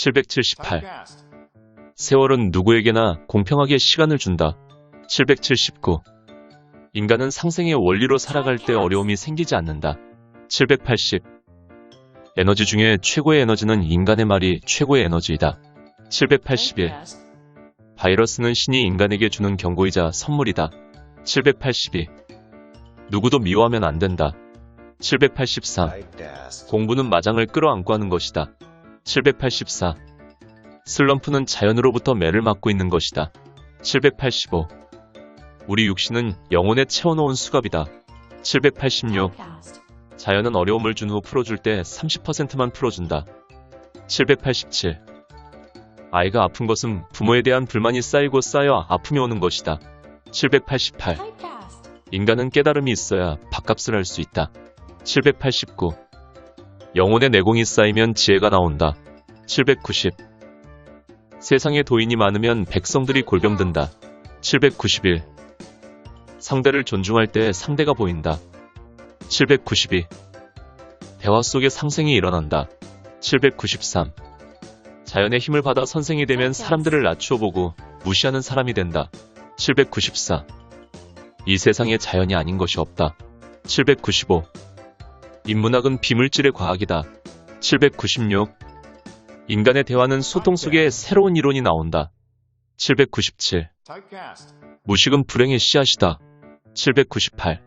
778. 세월은 누구에게나 공평하게 시간을 준다. 779. 인간은 상생의 원리로 살아갈 때 어려움이 생기지 않는다. 780. 에너지 중에 최고의 에너지는 인간의 말이 최고의 에너지이다. 781. 바이러스는 신이 인간에게 주는 경고이자 선물이다. 782. 누구도 미워하면 안 된다. 783. 공부는 마장을 끌어안고 하는 것이다. 784. 슬럼프는 자연으로부터 매를 맞고 있는 것이다. 785. 우리 육신은 영혼에 채워놓은 수갑이다. 786. 자연은 어려움을 준 후 풀어줄 때 30%만 풀어준다. 787. 아이가 아픈 것은 부모에 대한 불만이 쌓이고 쌓여 아픔이 오는 것이다. 788. 인간은 깨달음이 있어야 밥값을 할 수 있다. 789. 영혼의 내공이 쌓이면 지혜가 나온다. 790. 세상에 도인이 많으면 백성들이 골병든다. 791. 상대를 존중할 때 상대가 보인다. 792. 대화 속에 상생이 일어난다. 793. 자연의 힘을 받아 선생이 되면 사람들을 낮추어 보고 무시하는 사람이 된다. 794. 이 세상에 자연이 아닌 것이 없다. 795. 인문학은 비물질의 과학이다. 796. 인간의 대화는 소통 속에 새로운 이론이 나온다. 797. 무식은 불행의 씨앗이다. 798.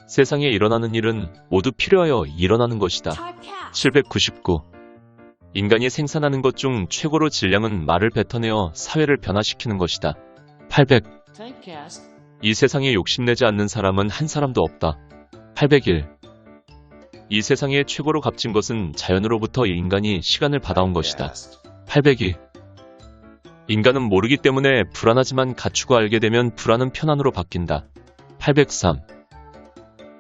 세상에 일어나는 일은 모두 필요하여 일어나는 것이다. 799. 인간이 생산하는 것 중 최고로 질량은 말을 뱉어내어 사회를 변화시키는 것이다. 800. 이 세상에 욕심내지 않는 사람은 한 사람도 없다. 801. 이 세상에 최고로 값진 것은 자연으로부터 인간이 시간을 받아온 것이다. 802. 인간은 모르기 때문에 불안하지만 갖추고 알게 되면 불안은 편안으로 바뀐다. 803.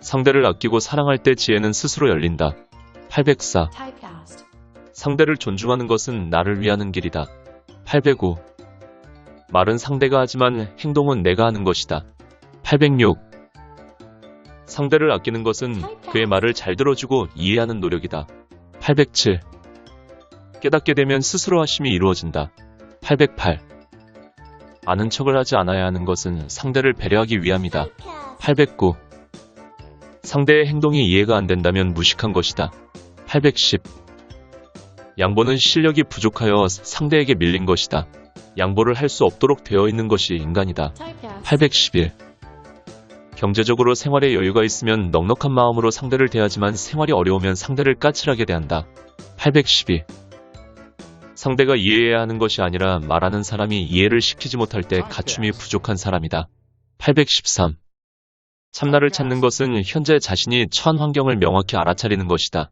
상대를 아끼고 사랑할 때 지혜는 스스로 열린다. 804. 상대를 존중하는 것은 나를 위하는 길이다. 805. 말은 상대가 하지만 행동은 내가 하는 것이다. 806. 상대를 아끼는 것은 그의 말을 잘 들어주고 이해하는 노력이다. 807. 깨닫게 되면 스스로 하심이 이루어진다. 808. 아는 척을 하지 않아야 하는 것은 상대를 배려하기 위함이다. 809. 상대의 행동이 이해가 안 된다면 무식한 것이다. 810. 양보는 실력이 부족하여 상대에게 밀린 것이다. 양보를 할 수 없도록 되어 있는 것이 인간이다. 811. 경제적으로 생활에 여유가 있으면 넉넉한 마음으로 상대를 대하지만 생활이 어려우면 상대를 까칠하게 대한다. 812. 상대가 이해해야 하는 것이 아니라 말하는 사람이 이해를 시키지 못할 때 갖춤이 부족한 사람이다. 813. 참나를 찾는 것은 현재 자신이 처한 환경을 명확히 알아차리는 것이다.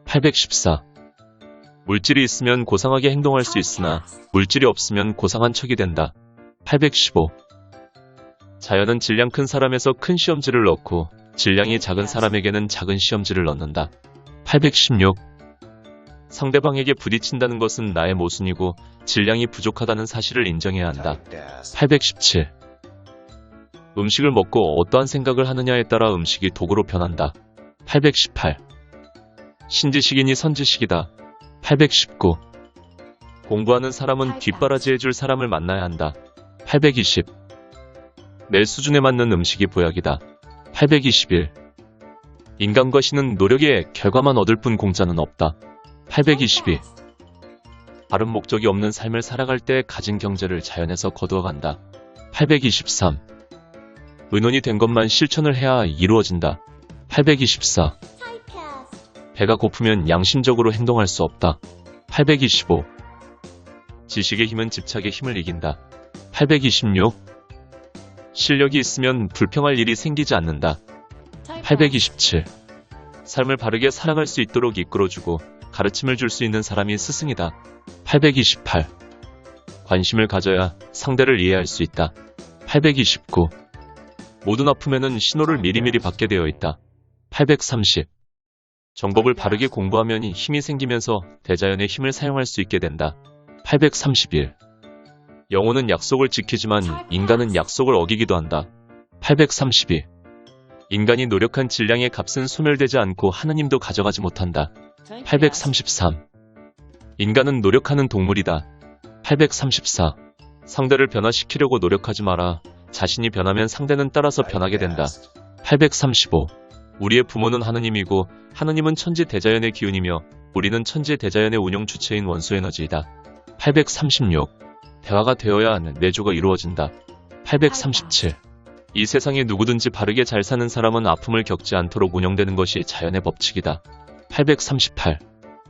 814. 물질이 있으면 고상하게 행동할 수 있으나 물질이 없으면 고상한 척이 된다. 815. 자연은 질량 큰 사람에서 큰 시험지를 넣고 질량이 작은 사람에게는 작은 시험지를 넣는다. 816. 상대방에게 부딪힌다는 것은 나의 모순이고 질량이 부족하다는 사실을 인정해야 한다. 817. 음식을 먹고 어떠한 생각을 하느냐에 따라 음식이 독으로 변한다. 818. 신지식이니 선지식이다. 819. 공부하는 사람은 뒷바라지해줄 사람을 만나야 한다. 820. 내 수준에 맞는 음식이 보약이다. 821. 인간과 신은 노력의 결과만 얻을 뿐 공짜는 없다. 822. 다른 목적이 없는 삶을 살아갈 때 가진 경제를 자연에서 거두어간다. 823. 의논이 된 것만 실천을 해야 이루어진다. 824. 배가 고프면 양심적으로 행동할 수 없다. 825. 지식의 힘은 집착의 힘을 이긴다. 826. 실력이 있으면 불평할 일이 생기지 않는다. 827. 삶을 바르게 살아갈 수 있도록 이끌어주고 가르침을 줄 수 있는 사람이 스승이다. 828. 관심을 가져야 상대를 이해할 수 있다. 829. 모든 아픔에는 신호를 미리미리 받게 되어 있다. 830. 정법을 바르게 공부하면 힘이 생기면서 대자연의 힘을 사용할 수 있게 된다. 831. 영혼은 약속을 지키지만 인간은 약속을 어기기도 한다. 832. 인간이 노력한 질량의 값은 소멸되지 않고 하느님도 가져가지 못한다. 833. 인간은 노력하는 동물이다. 834. 상대를 변화시키려고 노력하지 마라. 자신이 변하면 상대는 따라서 변하게 된다. 835. 우리의 부모는 하느님이고 하느님은 천지 대자연의 기운이며 우리는 천지 대자연의 운영 주체인 원소 에너지이다. 836. 대화가 되어야 내조가 이루어진다. 837. 이 세상에 누구든지 바르게 잘 사는 사람은 아픔을 겪지 않도록 운영되는 것이 자연의 법칙이다. 838.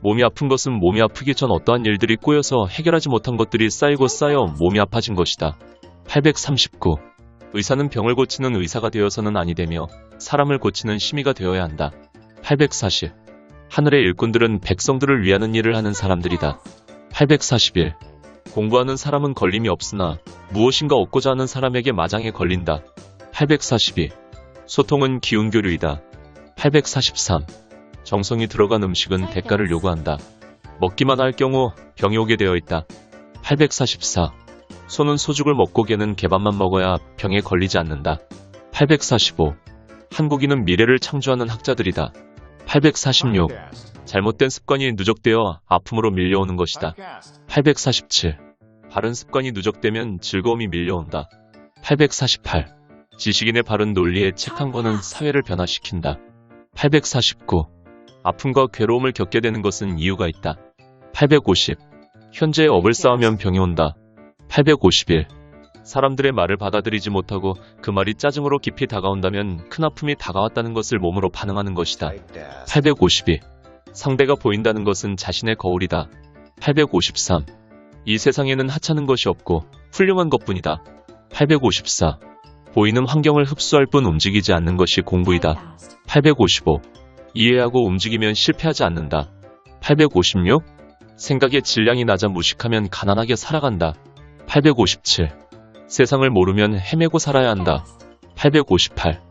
몸이 아픈 것은 몸이 아프기 전 어떠한 일들이 꼬여서 해결하지 못한 것들이 쌓이고 쌓여 몸이 아파진 것이다. 839. 의사는 병을 고치는 의사가 되어서는 아니 되며 사람을 고치는 심의가 되어야 한다. 840. 하늘의 일꾼들은 백성들을 위하는 일을 하는 사람들이다. 841. 공부하는 사람은 걸림이 없으나 무엇인가 얻고자 하는 사람에게 마장에 걸린다. 842. 소통은 기운교류이다. 843. 정성이 들어간 음식은 대가를 요구한다. 먹기만 할 경우 병이 오게 되어 있다. 844. 소는 소죽을 먹고 개는 개밥만 먹어야 병에 걸리지 않는다. 845. 한국인은 미래를 창조하는 학자들이다. 846. 잘못된 습관이 누적되어 아픔으로 밀려오는 것이다. 847. 바른 습관이 누적되면 즐거움이 밀려온다. 848. 지식인의 바른 논리에 책 한 권은 사회를 변화시킨다. 849. 아픔과 괴로움을 겪게 되는 것은 이유가 있다. 850. 현재의 업을 쌓으면 병이 온다. 851. 사람들의 말을 받아들이지 못하고 그 말이 짜증으로 깊이 다가온다면 큰 아픔이 다가왔다는 것을 몸으로 반응하는 것이다. 852. 상대가 보인다는 것은 자신의 거울이다. 853. 이 세상에는 하찮은 것이 없고 훌륭한 것뿐이다. 854. 보이는 환경을 흡수할 뿐 움직이지 않는 것이 공부이다. 855. 이해하고 움직이면 실패하지 않는다. 856. 생각의 질량이 낮아 무식하면 가난하게 살아간다. 857. 세상을 모르면 헤매고 살아야 한다. 858.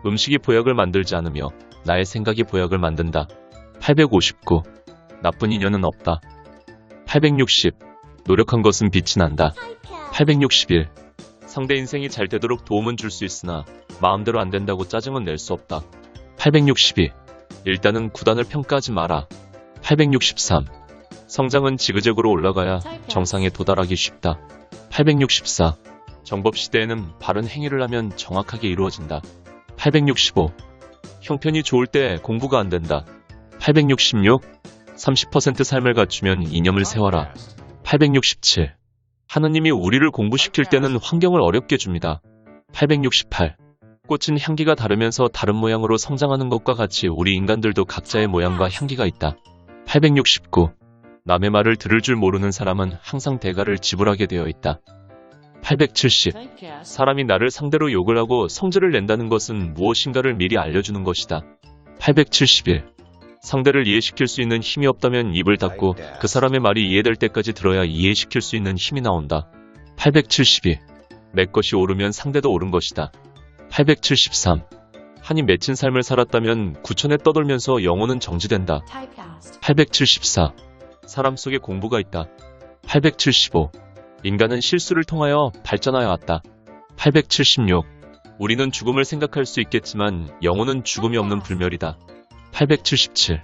음식이 보약을 만들지 않으며 나의 생각이 보약을 만든다. 859. 나쁜 인연은 없다. 860. 노력한 것은 빛이 난다. 861. 상대 인생이 잘 되도록 도움은 줄 수 있으나 마음대로 안 된다고 짜증은 낼 수 없다. 862. 일단은 구단을 평가하지 마라. 863. 성장은 지그재그로 올라가야 정상에 도달하기 쉽다. 864. 정법시대에는 바른 행위를 하면 정확하게 이루어진다. 865. 형편이 좋을 때 공부가 안 된다. 866. 30% 삶을 갖추면 이념을 세워라. 867. 하느님이 우리를 공부시킬 때는 환경을 어렵게 줍니다. 868. 꽃은 향기가 다르면서 다른 모양으로 성장하는 것과 같이 우리 인간들도 각자의 모양과 향기가 있다. 869. 남의 말을 들을 줄 모르는 사람은 항상 대가를 지불하게 되어 있다. 870. 사람이 나를 상대로 욕을 하고 성질을 낸다는 것은 무엇인가를 미리 알려주는 것이다. 871. 상대를 이해시킬 수 있는 힘이 없다면 입을 닫고 그 사람의 말이 이해될 때까지 들어야 이해시킬 수 있는 힘이 나온다. 872. 내 것이 오르면 상대도 오른 것이다. 873. 한이 맺힌 삶을 살았다면 구천에 떠돌면서 영혼은 정지된다. 874. 사람 속에 공부가 있다. 875. 인간은 실수를 통하여 발전하여 왔다. 876. 우리는 죽음을 생각할 수 있겠지만 영혼은 죽음이 없는 불멸이다. 877.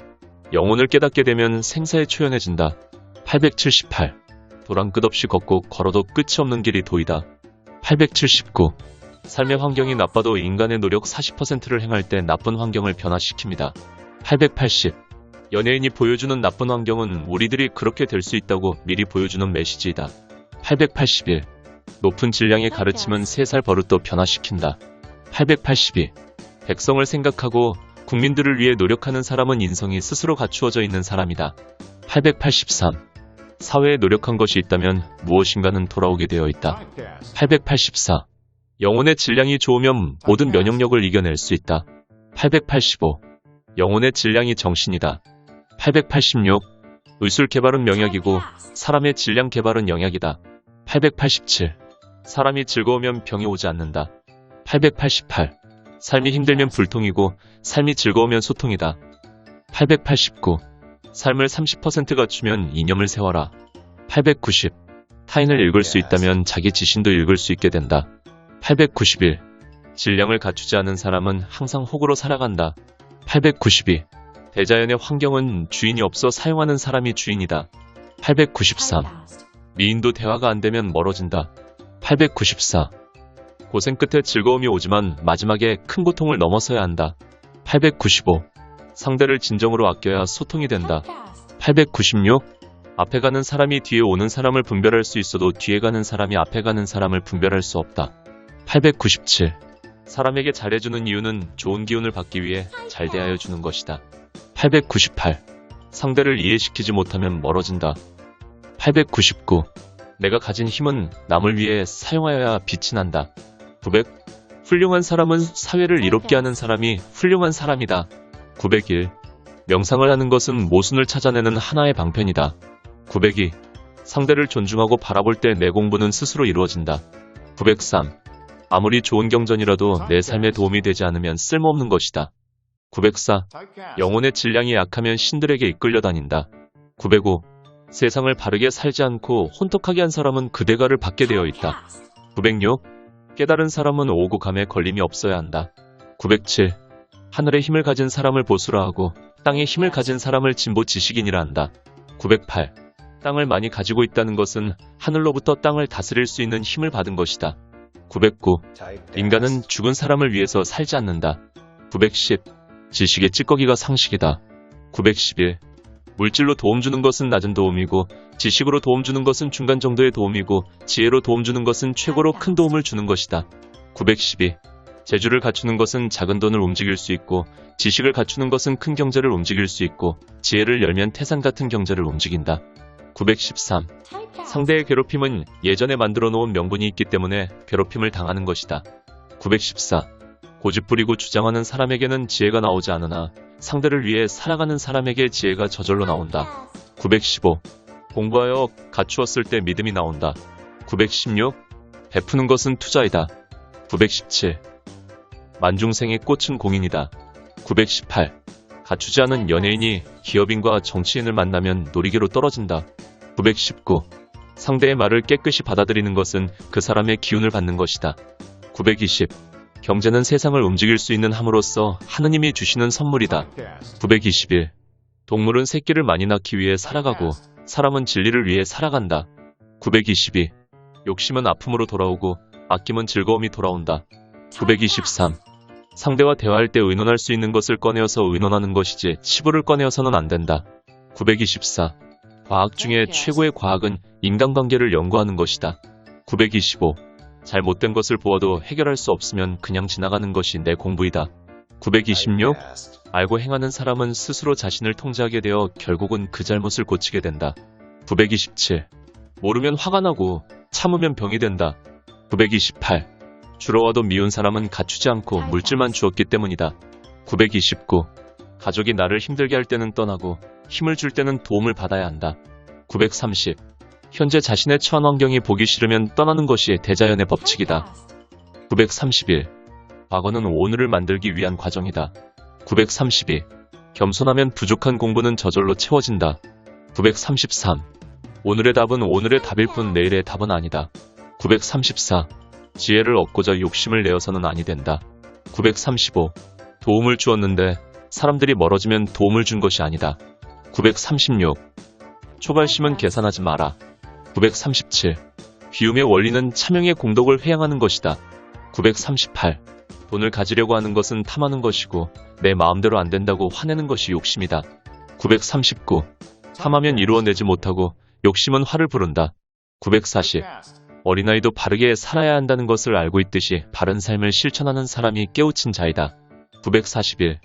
영혼을 깨닫게 되면 생사에 초연해진다. 878. 도랑 끝없이 걷고 걸어도 끝이 없는 길이 도이다. 879. 삶의 환경이 나빠도 인간의 노력 40%를 행할 때 나쁜 환경을 변화시킵니다. 880. 연예인이 보여주는 나쁜 환경은 우리들이 그렇게 될 수 있다고 미리 보여주는 메시지이다. 881. 높은 질량의 가르침은 3살 버릇도 변화시킨다. 882. 백성을 생각하고 국민들을 위해 노력하는 사람은 인성이 스스로 갖추어져 있는 사람이다. 883. 사회에 노력한 것이 있다면 무엇인가는 돌아오게 되어 있다. 884. 영혼의 질량이 좋으면 모든 면역력을 이겨낼 수 있다. 885. 영혼의 질량이 정신이다. 886. 의술 개발은 명약이고 사람의 질량 개발은 영약이다. 887. 사람이 즐거우면 병이 오지 않는다. 888. 삶이 힘들면 불통이고 삶이 즐거우면 소통이다. 889. 삶을 30% 갖추면 이념을 세워라. 890. 타인을 읽을 수 있다면 자기 자신도 읽을 수 있게 된다. 891. 질량을 갖추지 않은 사람은 항상 혹으로 살아간다. 892. 대자연의 환경은 주인이 없어 사용하는 사람이 주인이다. 893. 미인도 대화가 안 되면 멀어진다. 894. 고생 끝에 즐거움이 오지만 마지막에 큰 고통을 넘어서야 한다. 895. 상대를 진정으로 아껴야 소통이 된다. 896. 앞에 가는 사람이 뒤에 오는 사람을 분별할 수 있어도 뒤에 가는 사람이 앞에 가는 사람을 분별할 수 없다. 897. 사람에게 잘해주는 이유는 좋은 기운을 받기 위해 잘 대하여 주는 것이다. 898. 상대를 이해시키지 못하면 멀어진다. 899. 내가 가진 힘은 남을 위해 사용하여야 빛이 난다. 900. 훌륭한 사람은 사회를 이롭게 하는 사람이 훌륭한 사람이다. 901. 명상을 하는 것은 모순을 찾아내는 하나의 방편이다. 902. 상대를 존중하고 바라볼 때 내 공부는 스스로 이루어진다. 903. 아무리 좋은 경전이라도 내 삶에 도움이 되지 않으면 쓸모없는 것이다. 904. 영혼의 질량이 약하면 신들에게 이끌려 다닌다. 905. 세상을 바르게 살지 않고 혼톡하게 한 사람은 그 대가를 받게 되어 있다. 906. 깨달은 사람은 오고 감에 걸림이 없어야 한다. 907. 하늘의 힘을 가진 사람을 보수라 하고 땅의 힘을 가진 사람을 진보 지식인이라 한다. 908. 땅을 많이 가지고 있다는 것은 하늘로부터 땅을 다스릴 수 있는 힘을 받은 것이다. 909. 인간은 죽은 사람을 위해서 살지 않는다. 910. 지식의 찌꺼기가 상식이다. 911. 물질로 도움 주는 것은 낮은 도움이고 지식으로 도움 주는 것은 중간 정도의 도움이고 지혜로 도움 주는 것은 최고로 큰 도움을 주는 것이다. 912. 재주를 갖추는 것은 작은 돈을 움직일 수 있고 지식을 갖추는 것은 큰 경제를 움직일 수 있고 지혜를 열면 태산 같은 경제를 움직인다. 913. 상대의 괴롭힘은 예전에 만들어 놓은 명분이 있기 때문에 괴롭힘을 당하는 것이다. 914. 고집부리고 주장하는 사람에게는 지혜가 나오지 않으나 상대를 위해 살아가는 사람에게 지혜가 저절로 나온다. 915. 공부하여 갖추었을 때 믿음이 나온다. 916. 베푸는 것은 투자이다. 917. 만중생의 꽃은 공인이다. 918. 갖추지 않은 연예인이 기업인과 정치인을 만나면 놀이개로 떨어진다. 919. 상대의 말을 깨끗이 받아들이는 것은 그 사람의 기운을 받는 것이다. 920. 경제는 세상을 움직일 수 있는 함으로써 하느님이 주시는 선물이다. 921. 동물은 새끼를 많이 낳기 위해 살아가고 사람은 진리를 위해 살아간다. 922. 욕심은 아픔으로 돌아오고 아낌은 즐거움이 돌아온다. 923. 상대와 대화할 때 의논할 수 있는 것을 꺼내어서 의논하는 것이지 치부를 꺼내어서는 안 된다. 924. 과학 중에 최고의 과학은 인간관계를 연구하는 것이다. 925. 잘못된 것을 보아도 해결할 수 없으면 그냥 지나가는 것이 내 공부이다. 926. 알고 행하는 사람은 스스로 자신을 통제하게 되어 결국은 그 잘못을 고치게 된다. 927. 모르면 화가 나고 참으면 병이 된다. 928. 주러와도 미운 사람은 갖추지 않고 물질만 주었기 때문이다. 929. 가족이 나를 힘들게 할 때는 떠나고 힘을 줄 때는 도움을 받아야 한다. 930. 현재 자신의 처한 환경이 보기 싫으면 떠나는 것이 대자연의 법칙이다. 931. 과거는 오늘을 만들기 위한 과정이다. 932. 겸손하면 부족한 공부는 저절로 채워진다. 933. 오늘의 답은 오늘의 답일 뿐 내일의 답은 아니다. 934. 지혜를 얻고자 욕심을 내어서는 아니 된다. 935. 도움을 주었는데 사람들이 멀어지면 도움을 준 것이 아니다. 936. 초발심은 계산하지 마라. 937. 비움의 원리는 차명의 공덕을 회양하는 것이다. 938. 돈을 가지려고 하는 것은 탐하는 것이고 내 마음대로 안 된다고 화내는 것이 욕심이다. 939. 탐하면 이루어내지 못하고 욕심은 화를 부른다. 940. 어린아이도 바르게 살아야 한다는 것을 알고 있듯이 바른 삶을 실천하는 사람이 깨우친 자이다. 941.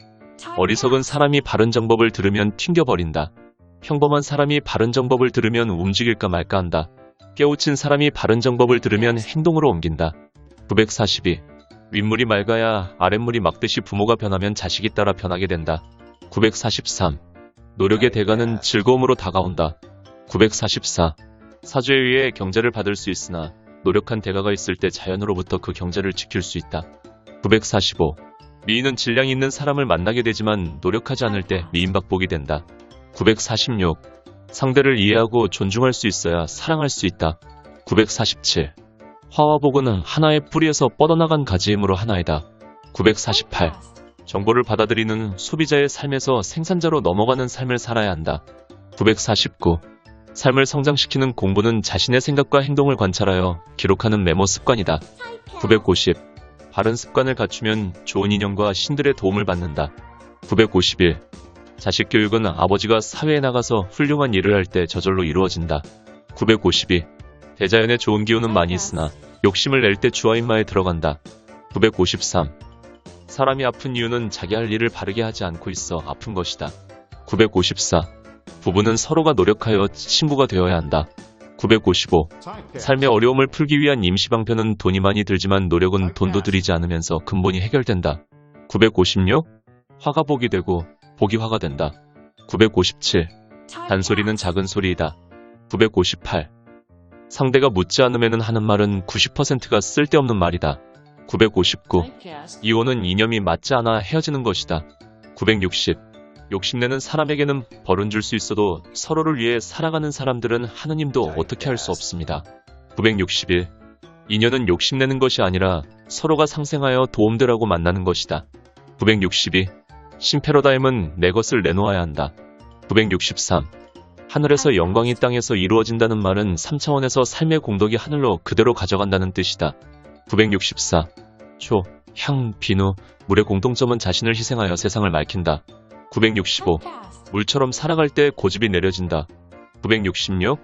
어리석은 사람이 바른 정법을 들으면 튕겨버린다. 평범한 사람이 바른 정법을 들으면 움직일까 말까 한다. 깨우친 사람이 바른 정법을 들으면 행동으로 옮긴다. 942. 윗물이 맑아야 아랫물이 막듯이 부모가 변하면 자식이 따라 변하게 된다. 943. 노력의 대가는 즐거움으로 다가온다. 944. 사주에 의해 경제를 받을 수 있으나 노력한 대가가 있을 때 자연으로부터 그 경제를 지킬 수 있다. 945. 미인은 질량이 있는 사람을 만나게 되지만 노력하지 않을 때 미인박복이 된다. 946. 상대를 이해하고 존중할 수 있어야 사랑할 수 있다. 947. 화와 복은 하나의 뿌리에서 뻗어나간 가지의 힘으로 하나이다. 948. 정보를 받아들이는 소비자의 삶에서 생산자로 넘어가는 삶을 살아야 한다. 949. 삶을 성장시키는 공부는 자신의 생각과 행동을 관찰하여 기록하는 메모 습관이다. 950. 바른 습관을 갖추면 좋은 인연과 신들의 도움을 받는다. 951. 자식 교육은 아버지가 사회에 나가서 훌륭한 일을 할 때 저절로 이루어진다. 952. 대자연의 좋은 기운은 많이 있으나 욕심을 낼 때 주화인마에 들어간다. 953. 사람이 아픈 이유는 자기 할 일을 바르게 하지 않고 있어 아픈 것이다. 954. 부부는 서로가 노력하여 친구가 되어야 한다. 955. 삶의 어려움을 풀기 위한 임시방편은 돈이 많이 들지만 노력은 돈도 들이지 않으면서 근본이 해결된다. 956. 화가 복이 되고 복이 화가 된다. 957. 단소리는 작은 소리이다. 958. 상대가 묻지 않으면 하는 말은 90%가 쓸데없는 말이다. 959. 이혼은 이념이 맞지 않아 헤어지는 것이다. 960. 욕심내는 사람에게는 벌은 줄 수 있어도 서로를 위해 살아가는 사람들은 하느님도 어떻게 할 수 없습니다. 961. 인연은 욕심내는 것이 아니라 서로가 상생하여 도움되라고 만나는 것이다. 962. 신패러다임은 내 것을 내놓아야 한다. 963. 하늘에서 영광이 땅에서 이루어진다는 말은 3차원에서 삶의 공덕이 하늘로 그대로 가져간다는 뜻이다. 964. 초, 향, 비누, 물의 공통점은 자신을 희생하여 세상을 맑힌다. 965. 물처럼 살아갈 때 고집이 내려진다. 966.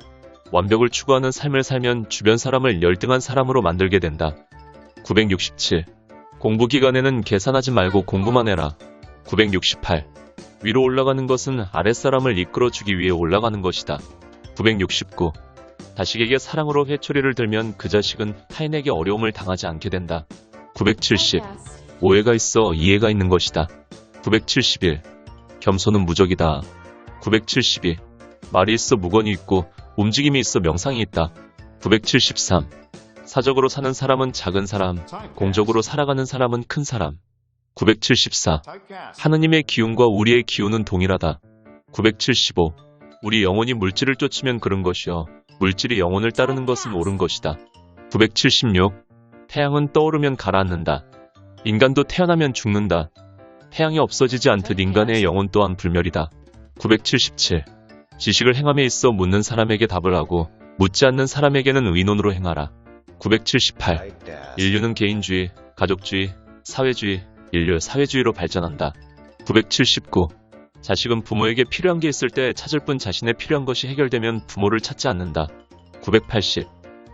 완벽을 추구하는 삶을 살면 주변 사람을 열등한 사람으로 만들게 된다. 967. 공부 기간에는 계산하지 말고 공부만 해라. 968. 위로 올라가는 것은 아랫사람을 이끌어주기 위해 올라가는 것이다. 969. 자식에게 사랑으로 회초리를 들면 그 자식은 타인에게 어려움을 당하지 않게 된다. 970. 오해가 있어 이해가 있는 것이다. 971. 겸손은 무적이다. 972. 말이 있어 무건이 있고 움직임이 있어 명상이 있다. 973. 사적으로 사는 사람은 작은 사람, 공적으로 살아가는 사람은 큰 사람. 974. 하느님의 기운과 우리의 기운은 동일하다. 975. 우리 영혼이 물질을 쫓으면 그런 것이요 물질이 영혼을 따르는 것은 옳은 것이다. 976. 태양은 떠오르면 가라앉는다. 인간도 태어나면 죽는다. 태양이 없어지지 않듯 인간의 영혼 또한 불멸이다. 977. 지식을 행함에 있어 묻는 사람에게 답을 하고 묻지 않는 사람에게는 의논으로 행하라. 978. 인류는 개인주의, 가족주의, 사회주의, 인류 사회주의로 발전한다. 979. 자식은 부모에게 필요한 게 있을 때 찾을 뿐 자신의 필요한 것이 해결되면 부모를 찾지 않는다. 980.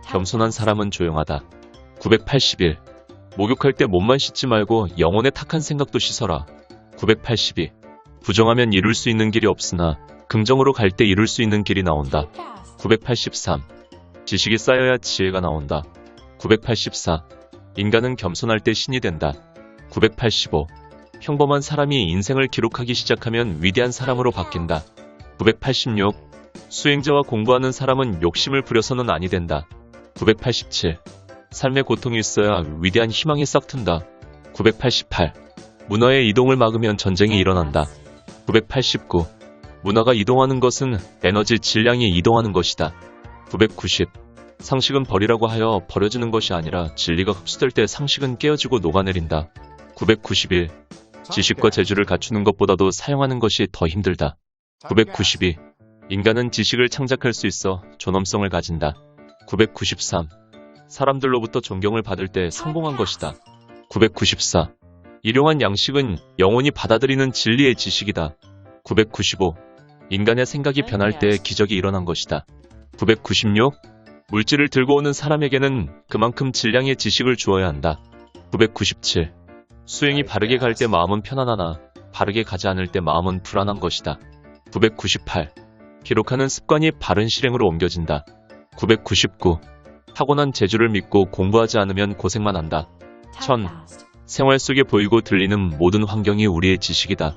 겸손한 사람은 조용하다. 981. 목욕할 때 몸만 씻지 말고 영혼의 탁한 생각도 씻어라. 982. 부정하면 이룰 수 있는 길이 없으나 긍정으로 갈 때 이룰 수 있는 길이 나온다. 983. 지식이 쌓여야 지혜가 나온다. 984. 인간은 겸손할 때 신이 된다. 985. 평범한 사람이 인생을 기록하기 시작하면 위대한 사람으로 바뀐다. 986. 수행자와 공부하는 사람은 욕심을 부려서는 아니 된다. 987. 삶의 고통이 있어야 위대한 희망이 싹튼다. 988. 문화의 이동을 막으면 전쟁이 일어난다. 989. 문화가 이동하는 것은 에너지 질량이 이동하는 것이다. 990. 상식은 버리라고 하여 버려지는 것이 아니라 진리가 흡수될 때 상식은 깨어지고 녹아내린다. 991. 지식과 재주를 갖추는 것보다도 사용하는 것이 더 힘들다. 992. 인간은 지식을 창작할 수 있어 존엄성을 가진다. 993. 사람들로부터 존경을 받을 때 성공한 것이다. 994. 일용한 양식은 영혼이 받아들이는 진리의 지식이다. 995. 인간의 생각이 변할 때 기적이 일어난 것이다. 996. 물질을 들고 오는 사람에게는 그만큼 질량의 지식을 주어야 한다. 997. 수행이 바르게 갈 때 마음은 편안하나 바르게 가지 않을 때 마음은 불안한 것이다. 998. 기록하는 습관이 바른 실행으로 옮겨진다. 999. 타고난 재주를 믿고 공부하지 않으면 고생만 한다. 1000. 생활 속에 보이고 들리는 모든 환경이 우리의 지식이다.